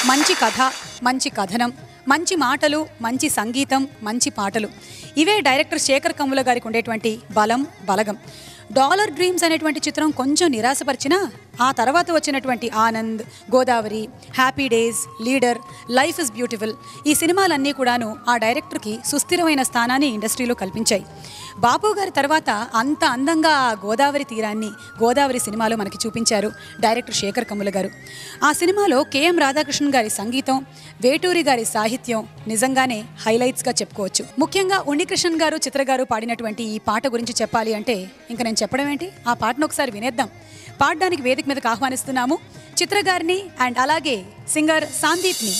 మంచి కథ, మంచి కథనం, మంచి మాటలు, మంచి సంగీతం, మంచి పాటలు, ఇవే డైరెక్టర్ శేఖర్ కమ్ముల గారికి ఉండేటువంటి బలం, బలగం. డాలర్ డ్రీమ్స్ అనేటువంటి చిత్రం కొంచెం నిరాశపరిచినా ఆ తర్వాత వచ్చినటువంటి Anand, Godavari, happy days, leader, life is beautiful ఈ సినిమాలన్నీ కూడాను ఆ డైరెక్టర్కి సుస్థిరమైన స్థానాన్ని ఇండస్ట్రీలో కల్పించాయి. బాపు గారి తర్వాత అంత అందంగా ఆ గోదావరి తీరాన్ని గోదావరి సినిమాలో మనకి చూపించారు డైరెక్టర్ శేఖర్ కమ్ముల గారు. ఆ సినిమాలో కెఎం రాధాకృష్ణన్ గారి సంగీతం, వేటూరి గారి సాహిత్యం నిజంగానే హైలైట్స్గా చెప్పుకోవచ్చు. ముఖ్యంగా ఉన్నికృష్ణన్ గారు, చిత్ర గారు పాడినటువంటి ఈ పాట గురించి చెప్పాలి అంటే ఇంకా నేను చెప్పడం ఏంటి, ఆ పాటను ఒకసారి వినేద్దాం. పాడడానికి వేదిక మీదకి ఆహ్వానిస్తున్నాము చిత్ర గారిని అండ్ అలాగే సింగర్ సందీప్ని.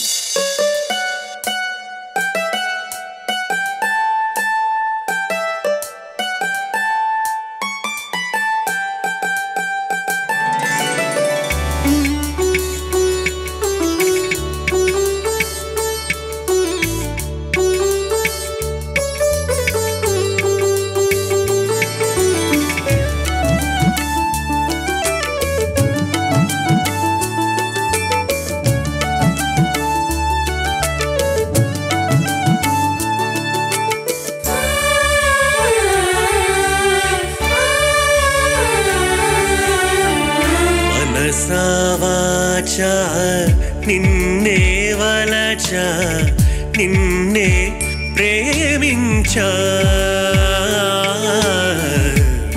నిన్నే వలచా, నిన్నే ప్రేమించా,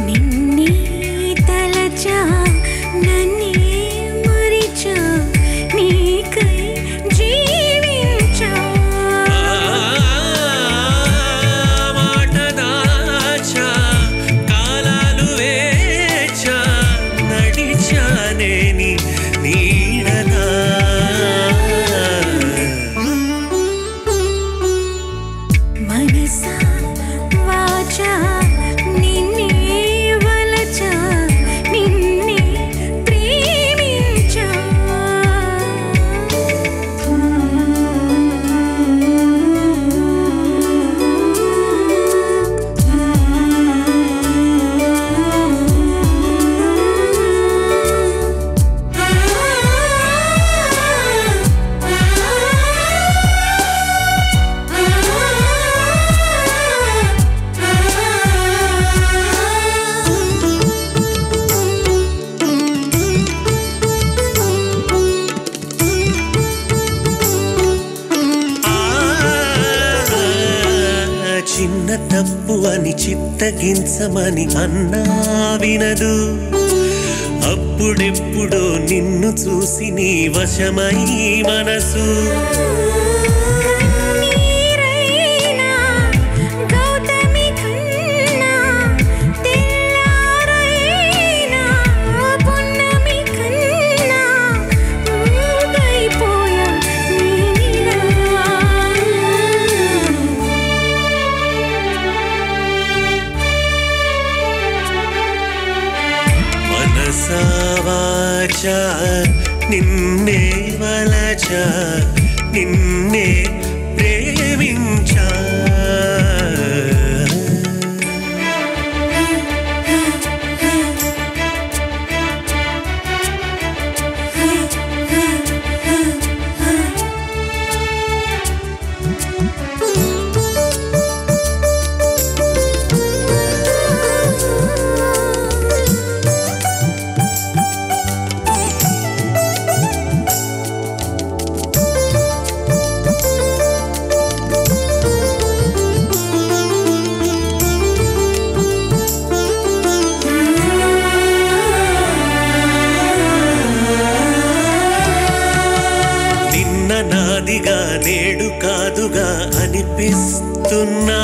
నిన్నే తలచా, నన్నే మరిచా, నీకై జీవించా, మాట దాచా, కాలాలు వేచా, నడిచానే నీ నీడనా, మనసా వాచా, నిన్నే వలచా, నిన్నే ప్రేమించా. చిన్న తప్పు అని చిత్తగించమని అన్నా వినదు, అప్పుడెప్పుడో నిన్ను చూసి నీ వశమై మనసు, కన్నీరైనా గౌతమి కన్నా, తెల్లారైనా పున్నమి కన్నా, మూగైపోయా నీలా. మనసా వాచా, నిన్నే వలచా, నిన్నే ప్రేమించా, నాదిగా నేడు కాదుగా అనిపిస్తున్నా,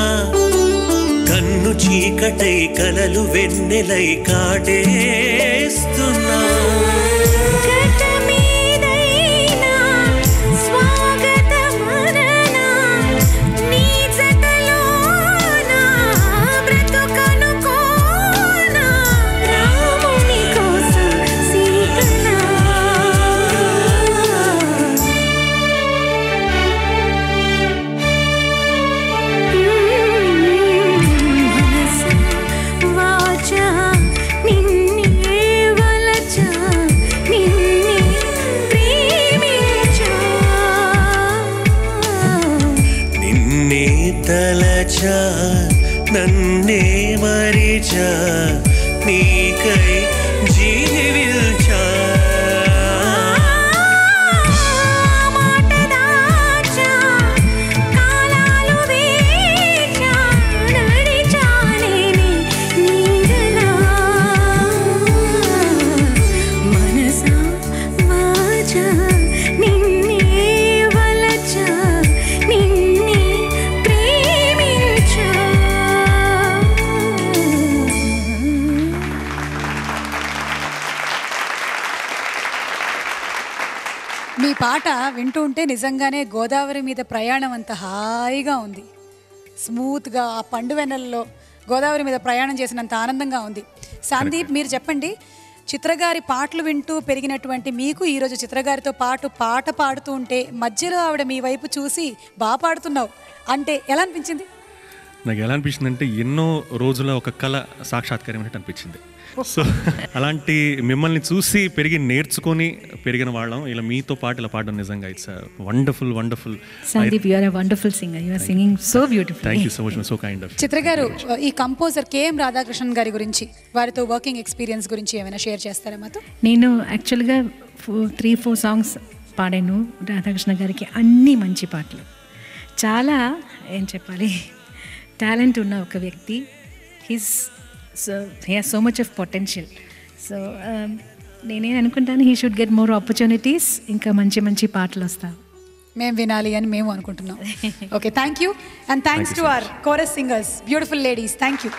కన్ను చీకటై కలలు వెన్నెలై కాటేస్తున్నా, గతమేదైనా స్వాగతమననా, నీ జతలోనా బ్రతుకనుకోనా, రాముని కోసం సీతనా. మనసా వాచా, నిన్నే వలచా, పిలిచా నన్నే మరిచా నీకై జీవించా మాటదాచా కాలాలు వేచా నడిచానే నీడలా మనసా వాచా నిన్నే వలచా నిన్నే ప్రేమించా మీ పాట వింటూ ఉంటే నిజంగానే గోదావరి మీద ప్రయాణం అంత హాయిగా ఉంది. స్మూత్గా ఆ పండు వెన్నెలలో గోదావరి మీద ప్రయాణం చేసినంత ఆనందంగా ఉంది. సందీప్, మీరు చెప్పండి, చిత్రగారి పాటలు వింటూ పెరిగినటువంటి మీకు ఈరోజు చిత్రగారితో పాట పాడుతూ ఉంటే మధ్యలో ఆవిడ మీ వైపు చూసి బాగా పాడుతున్నావు అంటే ఎలా అనిపించింది? నాకు ఎలా అనిపించింది అంటే ఎన్నో రోజుల ఒక కళ సాక్షాత్కారమైనట్టు అనిపించింది. సో అలాంటి మిమ్మల్ని చూసి నేర్చుకొని పెరిగిన వాళ్ళం ఇలా మీతో పాటు ఇలా పాడడం నిజంగా it's wonderful wonderful. Sandeep, you are a wonderful singer. You are singing so beautifully. Thank you so much, so kind of. Chitra గారు, ఈ కంపోజర్ కేఎం రాధాకృష్ణన్ గారి గురించి, వారితో వర్కింగ్ ఎక్స్పీరియన్స్ గురించి ఏమైనా షేర్ చేస్తారా మాతో? నేను యాక్చువల్గా 3-4 సాంగ్స్ పాడాను రాధాకృష్ణ గారికి. అన్నీ మంచి పాటలు. చాలా ఏం చెప్పాలి, టాలెంట్ ఉన్న ఒక వ్యక్తి. He has so much of potential. So నేనేం అనుకుంటాను, he should get more opportunities. ఇంకా మంచి మంచి పాటలు వస్తాయి, మేము వినాలి అని మేము అనుకుంటున్నాం. Okay, thank you and thanks to our chorus singers, beautiful ladies. Thank you.